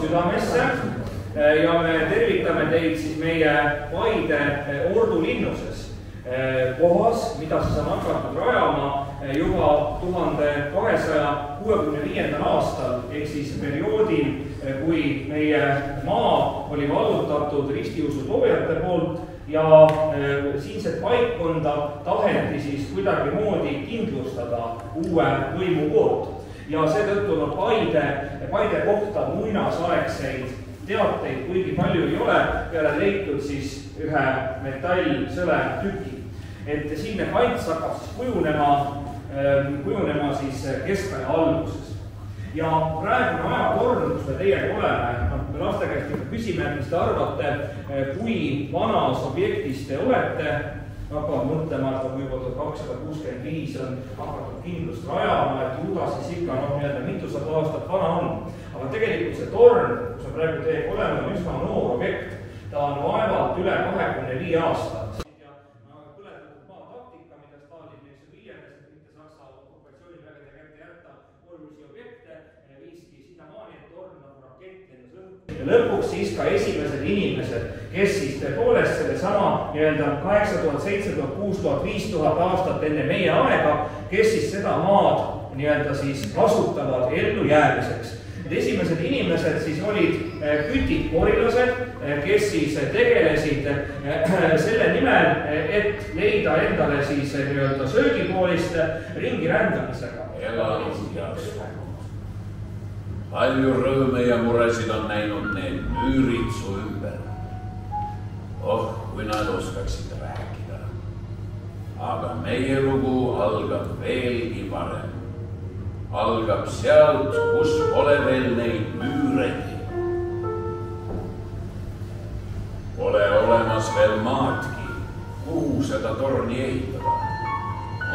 südamesse ja me tervitame teid siis meie Paide Ordu linnuses kohas, mida siis on hakatud rajama juba 1265. aastal, ehk siis perioodil, kui meie maa oli vallutatud ristiusu toojate poolt ja siinset paikkonda taheti siis kuidagimoodi kindlustada uue võimu poolt. Ja seetõttu on Paide kohta muinasaegseid teateid kuigi palju ei ole, peale leitud siis ühe metallsõletüki. Et siinne kants hakkab siis kujunema siis keskaja alguses. Ja praegune ajatorn, kus me teiega oleme, me laste käest küsime, mis te arvate, kui vanas objektis te olete, hakkavad mõtlema, et juba 1265 on hakatud kindlust rajama, et juuda siis ikka mitusada aastat vana on. Aga tegelikult see torn, kus me praegu teiega oleme, on üsna noor objekt. Ta on vaevalt üle 25 aasta. Ja põletatud maa taktika, mida Stalin viienes, et mitte Saksa okupatsioonivägede kätte jätta olulisi objekte, viiski sinnamaani, et torn nagu rakett lendas õhku. Ja lõpuks siis ka esimesed inimesed, kes siis tõepoolest sellesama 8000, 7000, 6000, 5000 aastat enne meie aega, kes siis seda maad siis kasutavad ellujäämiseks. Esimesed inimesed siis olid kütid, korilased, kes siis tegelesid selle nimel, et leida endale siis söögipoolist ringi rändamisega. Palju rõõme ja muresid on näinud need müürid su ümber. Kui nad oskaksid rääkida. Aga meie lugu algab veelgi varem. Algab sealt, kus pole veel neid müüregi. Pole olemas veel maadki, kuhu seda torni ehitada.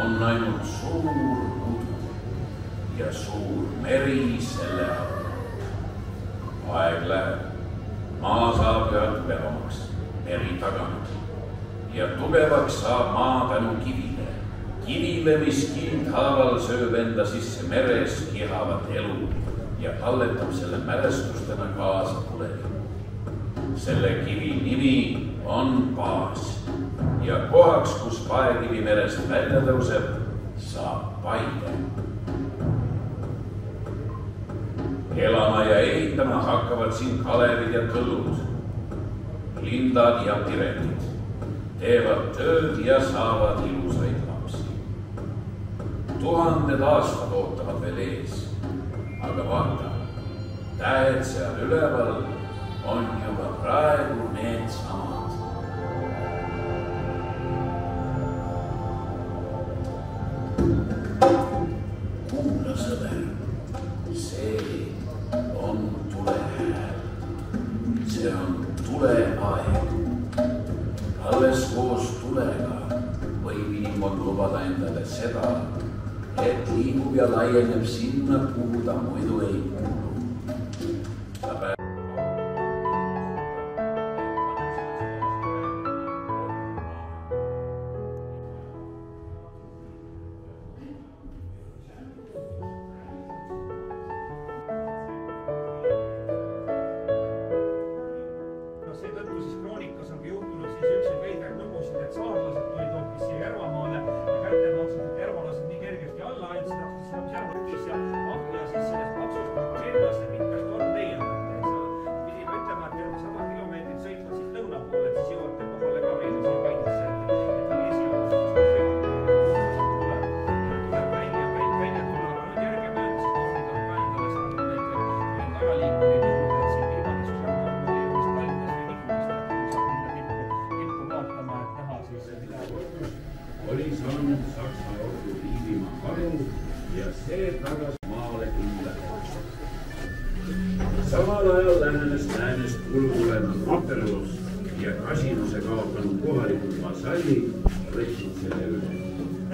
On ainult suur udu ja suur meri selle all. Aeg läheb, maa saab üha tugevamaks, meri taganeb ja tugevaks saab maa tänu kivile. Kivile, mis kildhaaval sööb enda sisse meres kihavat elu ja talletab selle mälestustena kaasa tulevikku. Selle kivi nimi on Paas ja kohaks, kus paekivi merest välja tõuseb, saab Paide. Elama ja ehitama hakkavad siin Kalevid ja Kõllud, lindad ja piretid, teevad tööd ja saavad ilusaid lapsi. 1000 aastad ootavad veel ees, aga vaata, tähed seal üleval on juba praegu need samad. Kuula, sõber, see on tulehääl. See on tuleaeg. Alles koos tulega võib inimkond lubada endale seda, et liigub ja laieneb sinna, kuhu ta muidu ei kuulu. Seetõttu siis kroonikas on juhtunud siis ükseid veidraid lugusid, et saarlased tulid hoopis siia Järvamaale ja kätte maksid, et järvalased nii kergesti alla andsid, hakkas siis järvakis ja siis sellest maksust endast, et mind peaks torn leiama. Pidime ütlema, et 100 kilomeetrit sõitma siis lõuna poole, et siis jõuate kohale ka veel siia Paidesse, et oli esialgus tuleb välja tulla, aga nüüd järge mööda, siis tornid on ka endale saanud need tagaliikurid juurde, et siin viimane susakutorn oli vist oli saanud Saksa ordu Liivimaa haru ja see tagas maale kindla. Samal ajal lähenes läänest kulgulema Materlos ja kasinuse kaotanud kohalikud vasallid võtsid selle üle.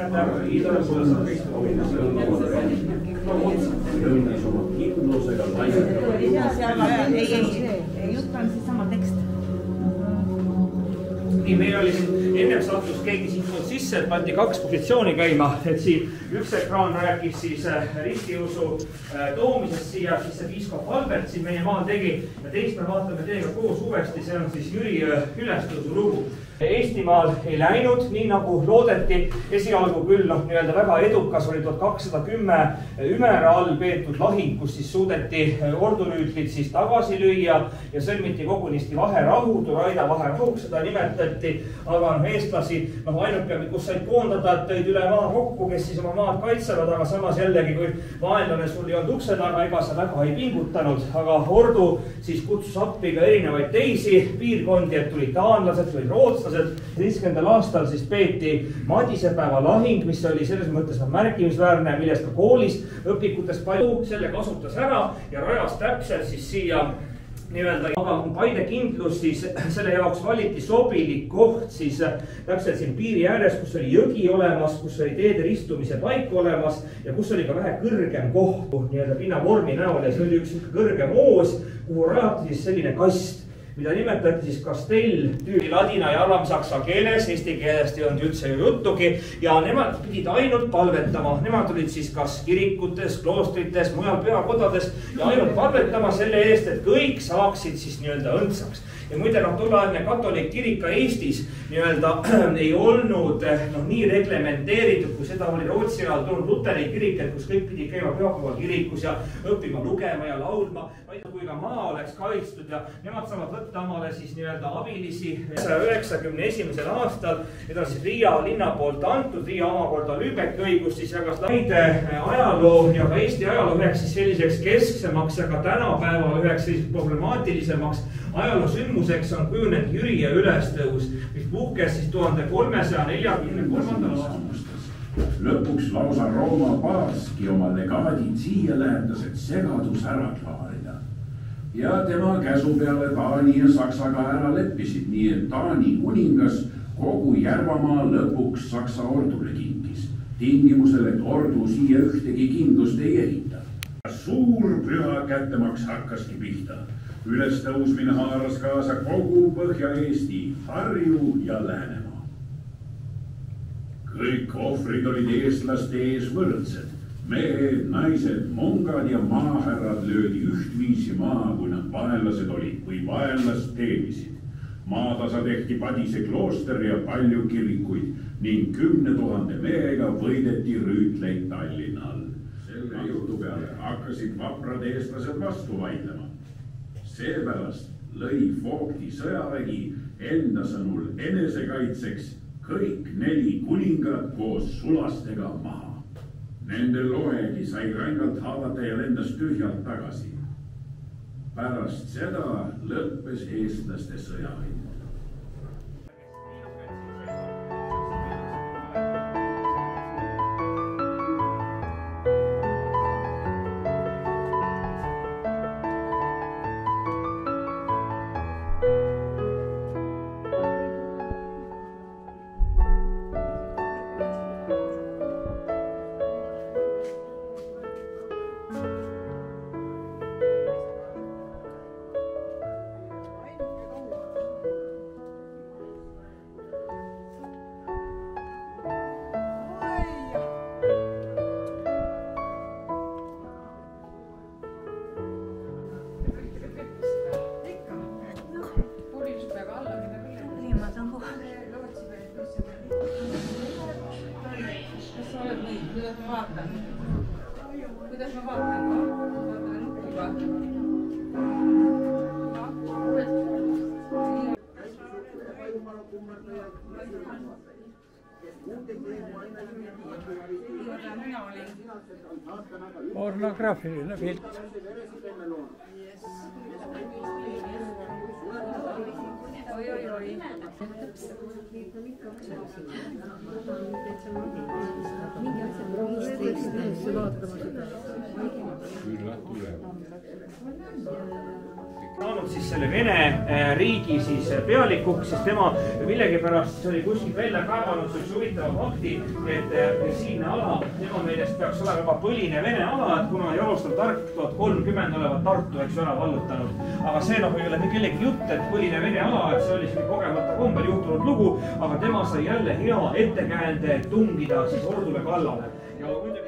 Aga idasuunas lõunas oma kindlusega laiendama. Ei, jutt on siis sama tekst. nii, meil oli siin ennem sattus keegi siit poolt sisse, et pandi 2 positsiooni käima, et siin üks ekraan rääkis siis ristiusu toomisest siia, siis see piiskop Albert siin meie maal tegi ja teist me vaatame teiega koos uuesti, see on siis Jüri ülestõusu lugu. Eestimaal ei läinud nii nagu loodeti, esialgu küll nii-öelda väga edukas oli 1210 Ümera all peetud lahing, kus siis suudeti ordurüütlit siis tagasi lüüa ja sõlmiti kogunisti vaherahu, Turaida vaherahuks seda nimetati, aga eestlasi ainuke, kus said koondada, et tõid üle maa kokku, kes siis oma maad kaitsevad, aga samas jällegi, kui vaenlane sul ei olnud ukse taga, ega sa väga ei pingutanud, aga ordu siis kutsus appi ka erinevaid teisi piirkondi, et tulid taanlased, tulid rootslased. 70. aastal siis peeti Madisepäeva lahing, mis oli selles mõttes märkimisväärne, millest ka koolis õpikutes palju selle kasutas ära ja rajas täpselt siis siia nii-öelda, aga Paide kindlus siis selle jaoks valiti sobilik koht siis täpselt siin piiri ääres, kus oli jõgi olemas, kus oli teede ristumise paik olemas ja kus oli ka vähe kõrgem koht nii-öelda pinnavormi näol ja see oli üks kõrgem oos, kuhu rajati siis selline kast, mida nimetati siis kastell, tüüri ladina ja alamsaksa keeles, eesti keelest ei olnud üldse juttugi ja nemad pidid ainult palvetama, nemad olid siis kas kirikutes, kloostrites, mujal pühakodades ja ainult palvetama selle eest, et kõik saaksid siis nii-öelda õndsaks. Ja muide, tolleaegne katolik kirik ka Eestis nii-öelda ei olnud nii reglementeeritud, kui seda oli Rootsi ajal tulnud luteri kirik, et kus kõik pidi käima pühapäeval kirikus ja õppima lugema ja laulma, vaid kui ka maa oleks kaitstud ja nemad saavad võtta omale siis nii-öelda abilisi 1991. aastal. Need on siis Riia linna poolt antud, Riia omakorda Lübecki õigus siis jagas Laide ajaloo ja ka Eesti ajaloo üheks siis selliseks kesksemaks ja ka tänapäeval üheks selliseks problemaatilisemaks ajaloosündmuseks on kujunenud Jüri ülestõus, mis puhkes siis 1343. aastal. Lõpuks lausa Rooma paavski oma legaadid siia lähetas, et segadus ära klaarida. Ja tema käsu peale Taani ja Saksaga ära leppisid, nii et Taani kuningas kogu Järvamaa lõpuks Saksa ordule kinkis. Tingimusel, et ordu siia ühtegi kindlust ei ehita. Suur püha kättemaks hakkaski pihta. Ülestõusmine haaras kaasa kogu Põhja-Eesti, Harju ja Läänemaa. Kõik ohvrid olid eestlaste ees võrdsed. Mehed, naised, mungad ja maahärrad löödi ühtviisi maa, kui nad vaenlased olid või vaenlast teenisid. Maatasa tehti Padise klooster ja palju kirikuid ning 10 000 mehega võideti rüütleid Tallinna all. Selle jutu peale hakkasid vaprad eestlased vastu vaidlema. Seepärast lõi Voogdi sõjavägi enda sõnul enesekaitseks kõik 4 kuningat koos sulastega maha. Nende loegi sai rängalt haavata ja lendas tühjalt tagasi. Pärast seda lõppes eestlaste sõjavõit. Kuidas ma vaatan? Pornograafiline pilt. Oi. Mingi asja see vaatama seda. saanud siis selle Vene riigi siis pealikuks, sest tema millegipärast oli kuskilt välja kaevanud üks huvitava fakti, et siinne ala tema meelest peaks olema juba põline Vene ala, et kuna Jaroslav Tark 1030 olevat Tartu, eks ju, ära vallutanud. Aga see ei ole kellegi jutt, et põline Vene ala, et see oli selline kogemata kombel juhtunud lugu, aga tema sai jälle hea ettekäände tungida siis ordule kallale. Ja muidugi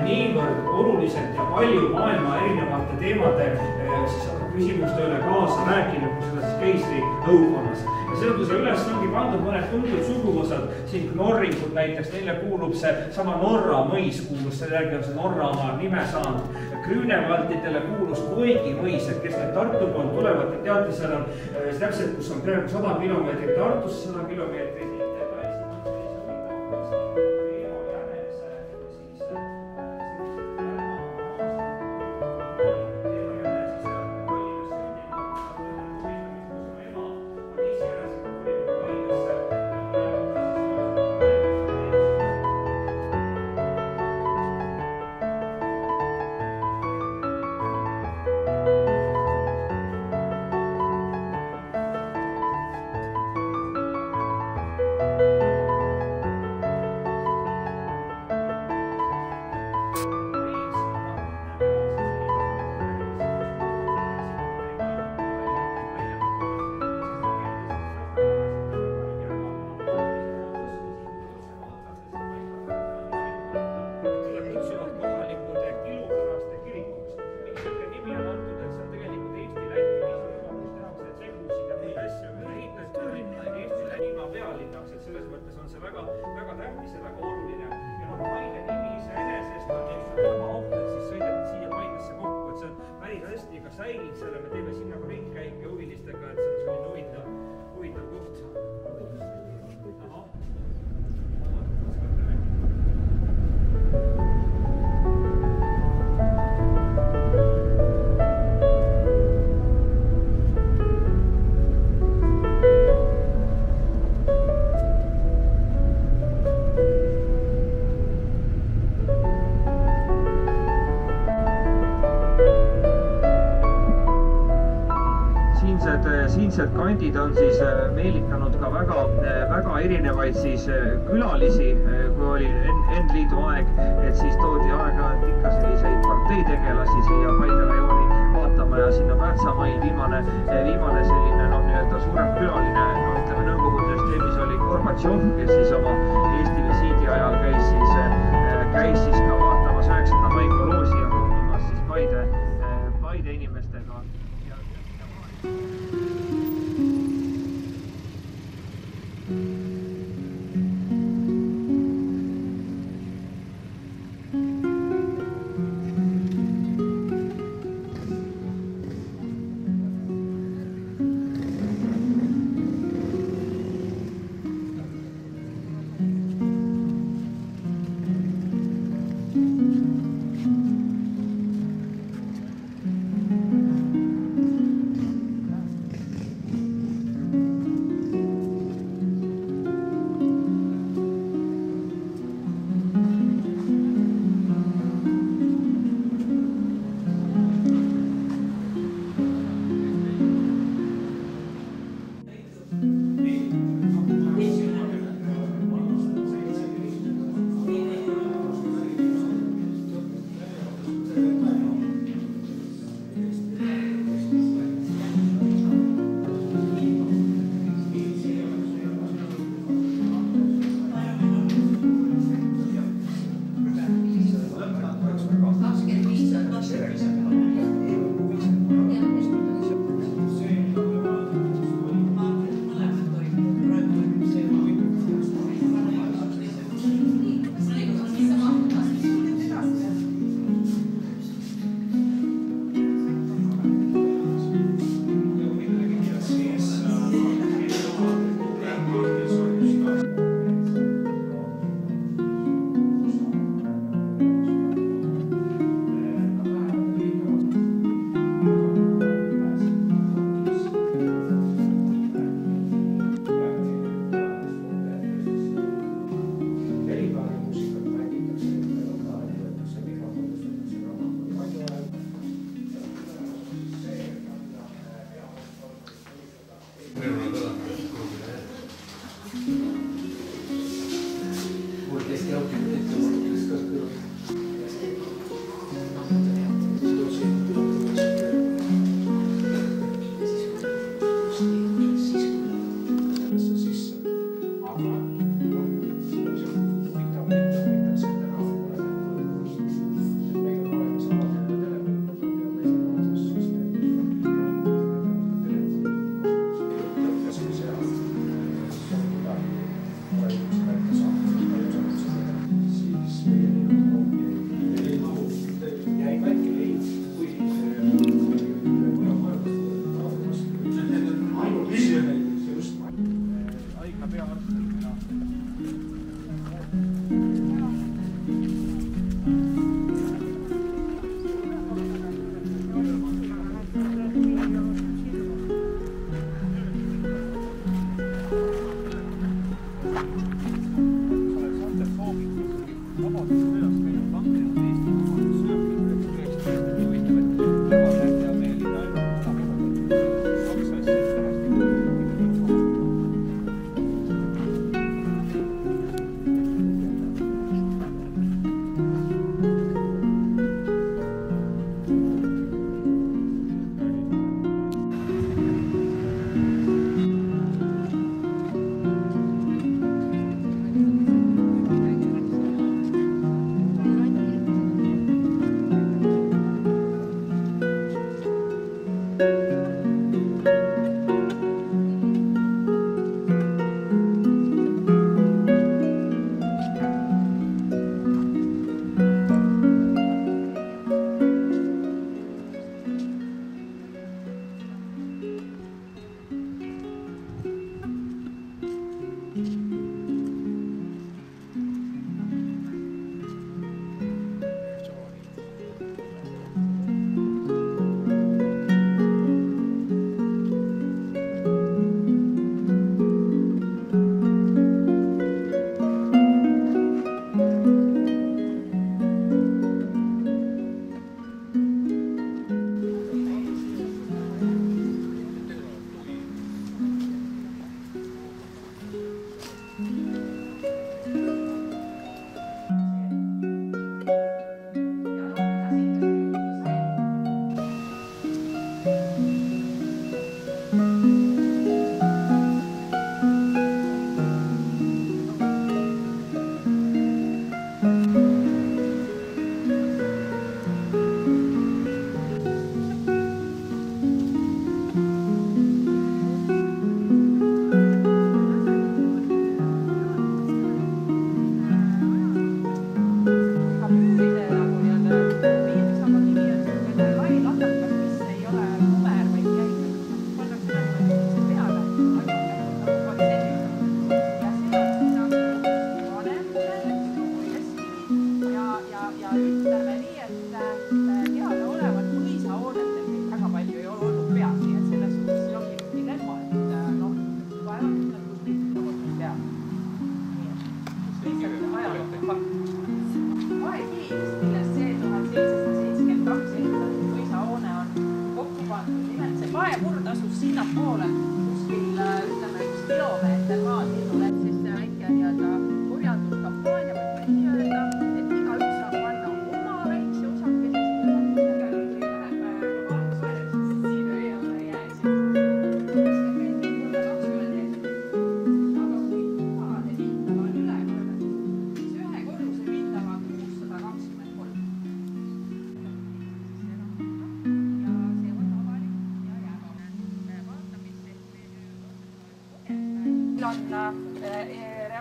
niivõrd oluliselt ja palju maailma erinevate teemade siis küsimuste üle kaasa rääkinud, kui seda siis keisri õukonnas. Ja seaduse üles ongi pandud mõned tuntud suguvõsad, siin Norringud näiteks, neile kuulub see sama Norra mõis kuulus, selle järgi on see Norramaal nime saanud. Grünewaldidele kuulus Koigi mõis, et kes need Tartu poolt tulevad, et teate, seal on täpselt, kus on peaaegu 100 kilomeetrit Tartusse, 100 kilomeetrit. Selles mõttes on see väga tähtis ja väga oluline. Ja Paide nimi iseenesest on väga oht, et siis sõideti siia Paidesse kokku, et see on päris hästi ka säilid selle, me teeme sinna ka ringkäike huvilistega, et see on selline huvitav koht. Siinsed kandid on siis meelitanud ka väga erinevaid siis külalisi, kui oli N-liidu aeg, et siis toodi aeg-ajalt ikka selliseid parteitegelasi siia Paide rajooni vaatama ja sinna Pähtsamail viimane selline nii-öelda suurem külaline, ütleme Nõukogude süsteemis oli Gorbatšov, kes siis oma Eesti visiidi ajal käis siis ka vaatamas 9. mai koloosi ja kohtumas siis Paide inimestega.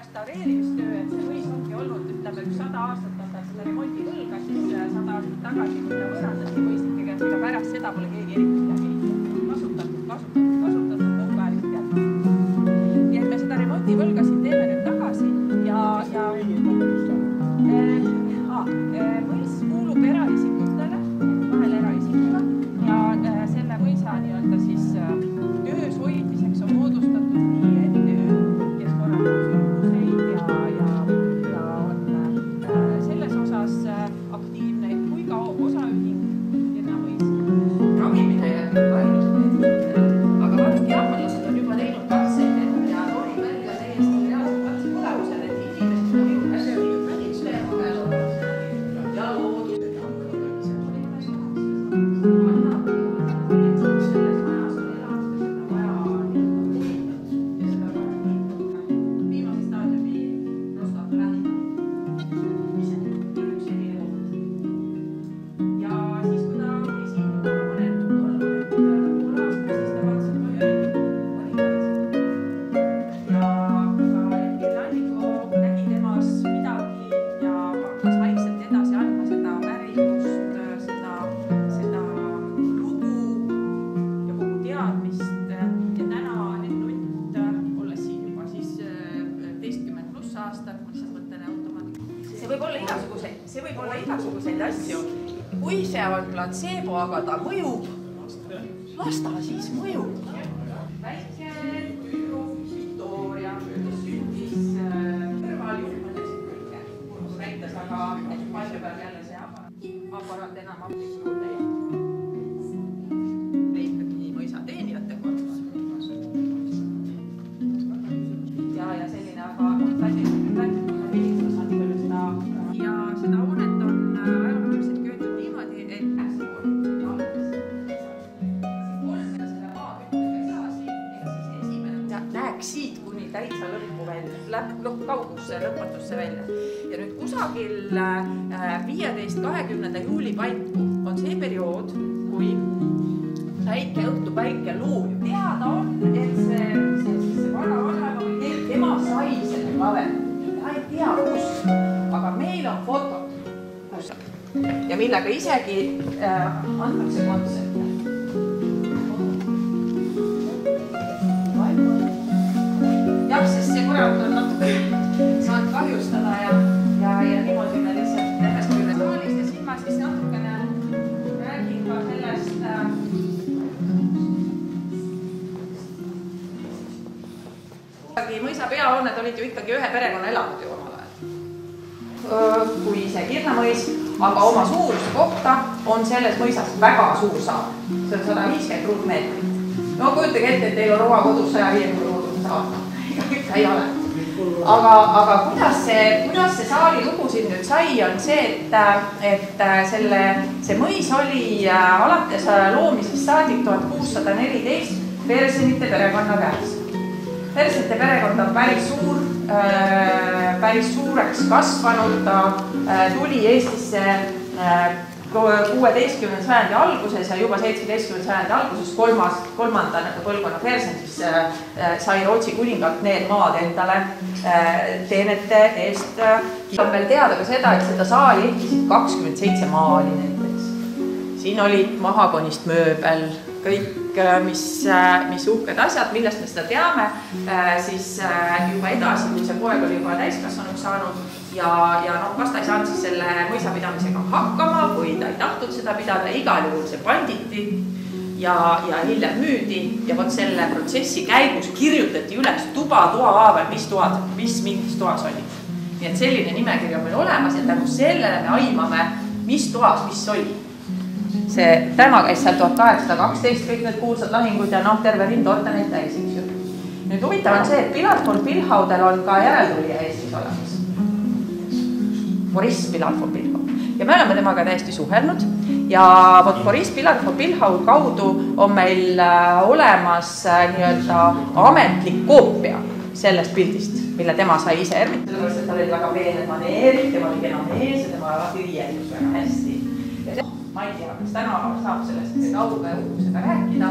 restaureerimistöö, et see võis ongi olnud, ütleme, 100 aastat on tal selle remondi võlga, siis 100 aastat tagasi, kui ta võõrandati mõistike käest, aga pärast seda pole keegi eriti midagi kasutatud nõuväärist jätnud. Ja et me seda remondivõlga siin teeme nüüd tagasi ja mõis kuulub eraisikutele, vahel eraisikuga ja selle mõisa nii-öelda siis töös hoidmiseks on moodustatud nii NTÜ, kes korraldab sündmuseid ja on selles osas aktiivne, kui ka osaühing Kirna mõis. Ravimine jääb ainult võib olla igasuguseid asju. Kui see on platseebo, aga ta mõjub, las ta siis mõjub. Väike tüdruk Victoria, kes sündis kõrvaljuhmades kõige. Näitas aga, et palju peal jälle see aparaat enam applikud ei. Ikkagi mõisa teenijate korrus. Ja selline aga ja seda hoonet on ajalooliselt köötud niimoodi, et näeks siit kuni täitsa lõppu välja, kaugusse lõpmatusse välja. Ja nüüd kusagil 15-20. juuli paiku on see periood, kui päike, õhtupäike loom. Teada on, et see vana tema sai selle klaveri. Ta ei tea kus, aga meil on fotod, kus ja millega isegi antakse kontserte. Jah, sest see kurat on natuke saanud kahjustada ja niimoodi me lihtsalt lähest üle saalist ja siin ma siis natukene räägin ka sellest mõisa peahooned olid ju ikkagi ühe perekonna elamud ju omal ajal. Kui see Kirnamõis, aga oma suuruse kohta on selles mõisas väga suur saar. See on 150 ruutmeetrit. No kujutage ette, et teil on Roa kodus 150 ruutmeetrit saar. Ikka ei ole. Aga kuidas see saali lugu siin nüüd sai, on see, et see mõis oli alates loomisest saadik 1614 Persenite perekonna käes. Persenite perekond on päris suureks kasvanud, ta tuli Eestisse 16. sajandi alguses ja juba 17. sajandi alguses kolmanda põlvkonna Persent sai Rootsi kuningalt need maad endale teenete eest. On veel teada ka seda, et seda saali ehtisid 27 maali näiteks. Siin olid mahakonist mööbel, kõik, mis uhked asjad, millest me seda teame, siis juba edasi, kui see poeg oli juba täiskasvanuks saanud ja kas ta ei saanud siis selle mõisapidamisega hakkama või ta ei tahtnud seda pidada, igal juhul see panditi ja hiljem müüdi ja vot selle protsessi käigus kirjutati üles tuba haavel, mis mingis toas oli. Nii et selline nimekiri on meil olemas ja tänu sellele me aimame, mis toas, mis oli. See tema käis seal 1812 kõik need kuulsad lahingud ja terve rind ordeneid täis, eks ju. Nüüd huvitav on see, et Pilar von Pilhaudel on ka järeltulija Eestis olemas. Boris Pilar von Pilhaud. Ja me oleme temaga täiesti suhelnud ja Boris Pilar von Pilhaud kaudu on meil olemas nii-öelda ametlik koopia sellest pildist, mille tema sai ise ermitada, sellepärast, et tal oli väga peened maneerid, tema oli kena mees ja tema alati riiendus väga hästi. Ma ei tea, kas täna saab sellest auga ja uhkusega rääkida,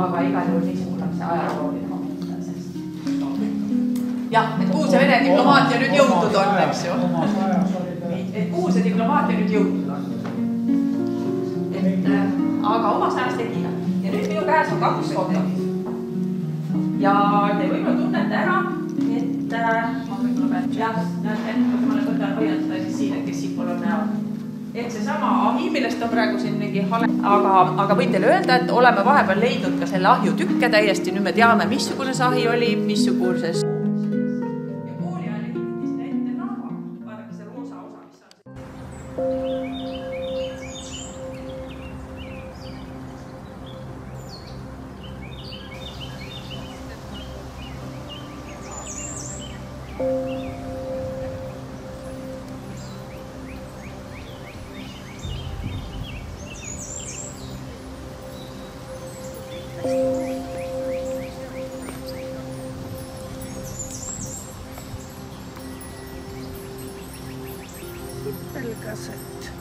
aga igal juhul niisugune see ajalooline moment sellest. Jah, et kuhu see Vene diplomaatia nüüd jõudnud on, eks ju? Et kuhu see diplomaatia nüüd jõudnud on? Aga omas ajast tegime. Ja nüüd minu käes on 2 fotot. Ja te võib-olla tunnete ära, et ma võib-olla pean ma võtan hoian seda siis siin, et kes siin pole näo. Ehk see sama ahi, millest on praegu siin mingi hale. Aga võin teile öelda, et oleme vahepeal leidnud ka selle ahju tükke täiesti. Nüüd me teame, missugune see ahi oli, missuguses. Ja kooli ajal ehitati sinna ette laava. Vaadake see roosa osa, mis on. Pelkäset.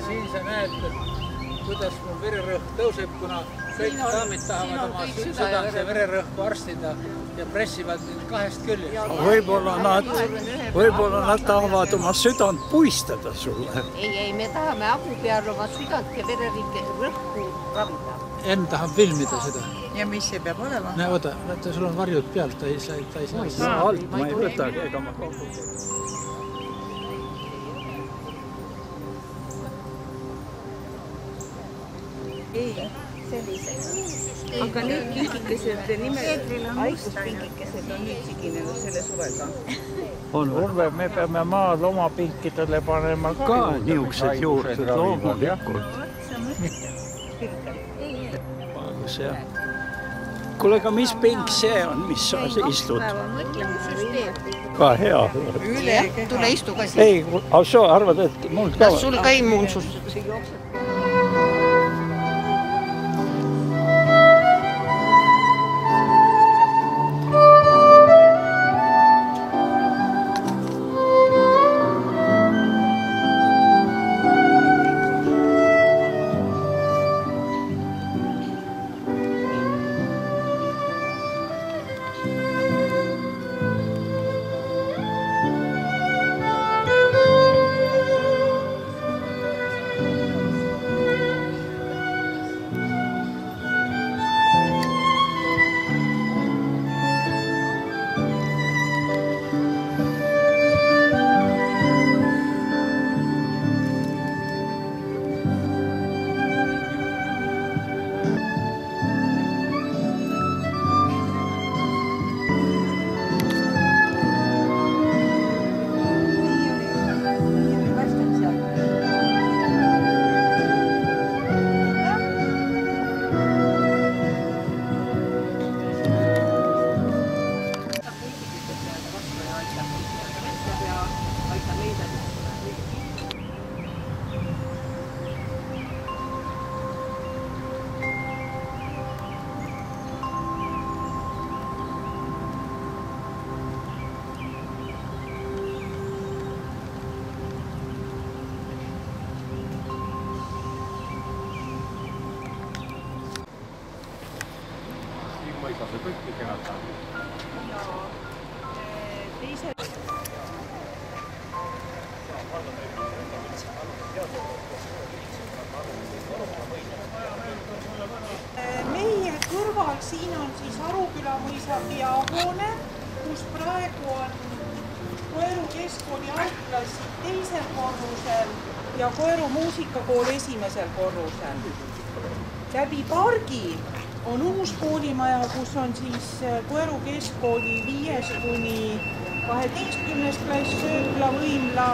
Siin sa näed, kuidas mu vererõhk tõuseb, kuna kõik daamid tahavad oma südamse vererõhku arstida ja pressivad nüüd kahest küljest. Võib-olla nad tahavad oma südant puistada sulle. Ei, me tahame abu peal oma südant ja vererõhku ravida. Enn tahab filmida seda. Ja mis see peab olema? Näe, oota, sul on varjud pealt, ta ei saa. Alt ma ei võta, ega ma kokku. Ei, sellised. Aga need pingikesed nimed, haiguspingikesed on nüüd siginenud selle suvega. Urve, me peame maal oma pinkidele panema ka niisugused juursed loomulikult. Kuule, aga mis pink see on, mis sa istud? Ka hea. Tule istu ka siin. Ei, sa arvad, et mul ka... Kas sul ka immuunsus? See kõiki kenata. Meie kõrval siin on siis Aruküla mõisa peahoone, kus praegu on Koeru keskkooli algklassid teisel korrusel ja Koeru muusikakool esimesel korrusel. Läbi pargi on uus koolimaja, kus on siis Koeru keskkooli 5. kuni 12. klass, söökla, võimla.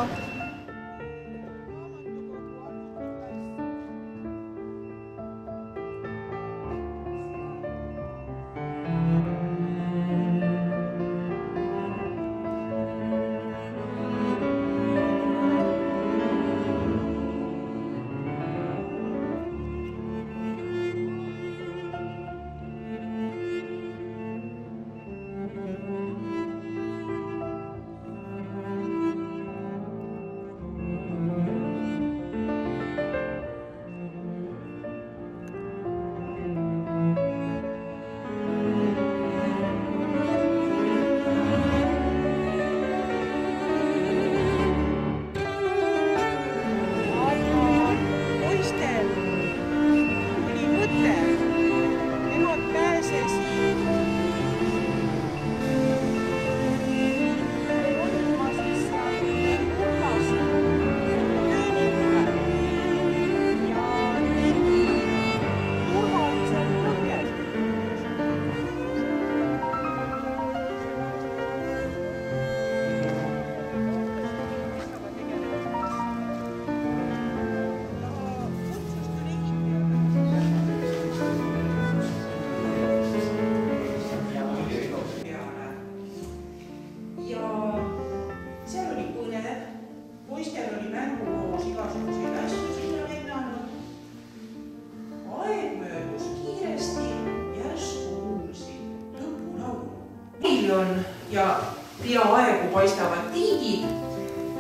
on ja peaaegu paistavad tiigid.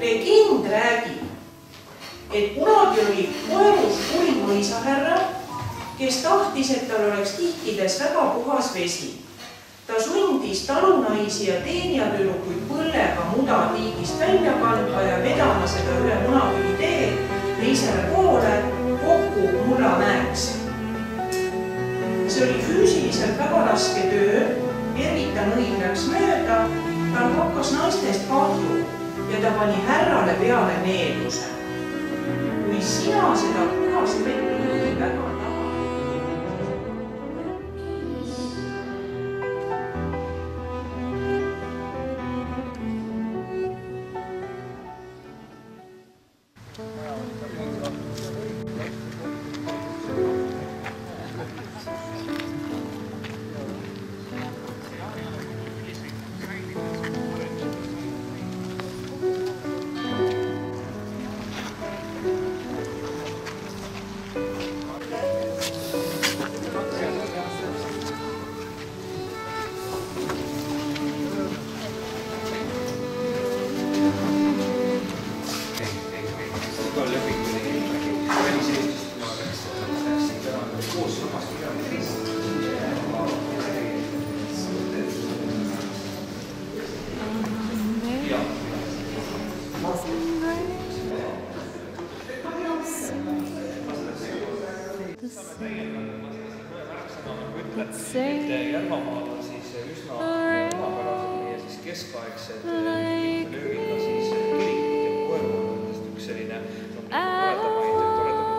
Legend räägib, et kunagi oli Koerus kuring mõisahärra, kes tahtis, et tal oleks tihtides väga puhas vesi. Ta sundis talunaisi ja teenijatüdrukuid põllega muda tiigist välja kandma ja vedama seda üle Munaküli tee teisele poole kokku Mullamäeks. See oli füüsiliselt väga raske töö, Ervita nõid läks mööda, tal hakkas naistest kahju ja ta pani härrale peale needuse. Kui sina seda puhast vett nii väga Järvamaal on siis üsna omapärased meie siis keskaegsed löögiga siis kirikut ja koerukondadest üks selline toredamaid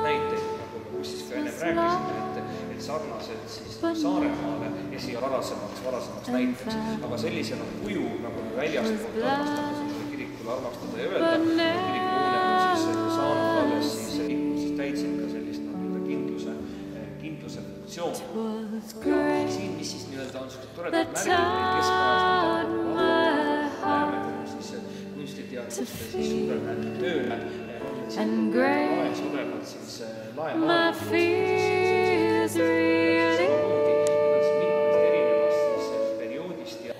näiteid, nagu me Kussis ka ennem rääkisime, et sarnaselt siis Saaremaale ja siia varasemaks näiteks, aga sellisena kuju, nagu me väljastpoolt armastame sellele kirikule armastada ja öelda, kirikuhoone on siis saanud alles siis likud siis täitsid ka sellist kindluse funktsioon. Ja siin, mis siis nii-öelda on sellised toredad märgid, neid keskajast, mida näeme siis kunstiteadlaste siis suurele tööle, laes olevad siis laemaad, mitmest erinevast siis perioodist ja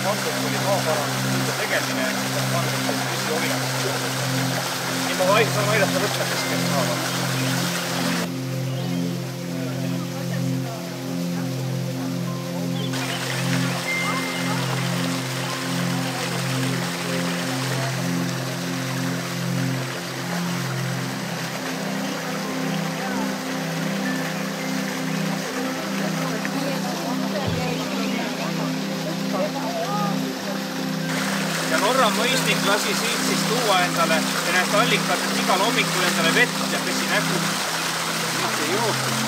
Kandus oli maaparanduse tegemine, et kandus oli püsi hoiaks. Nii ma saan aidata võtta keskelt maava. harra mõisnik lasi siit siis tuua endale ennast allikatest igal hommikul endale vett ja pesi nägu. Mitte jooksnud.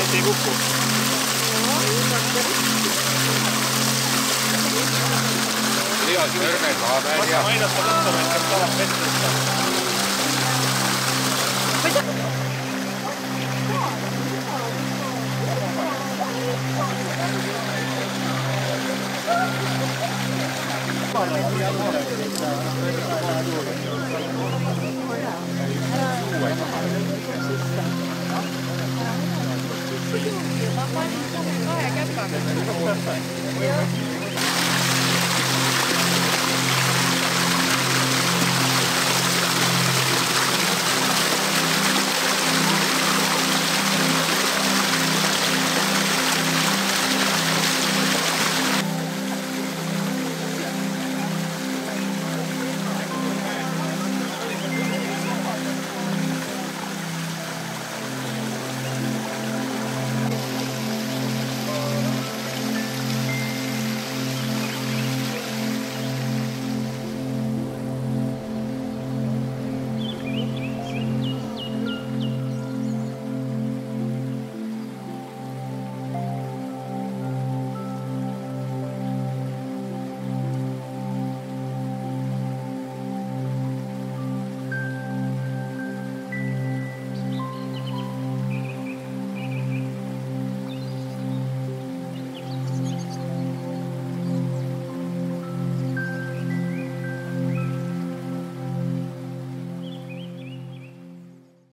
Et ei kukku. Liialt kõrge ka välja. Ma aidata võttama, et kes tahab vett võtta. Ma panin kahe käpaga.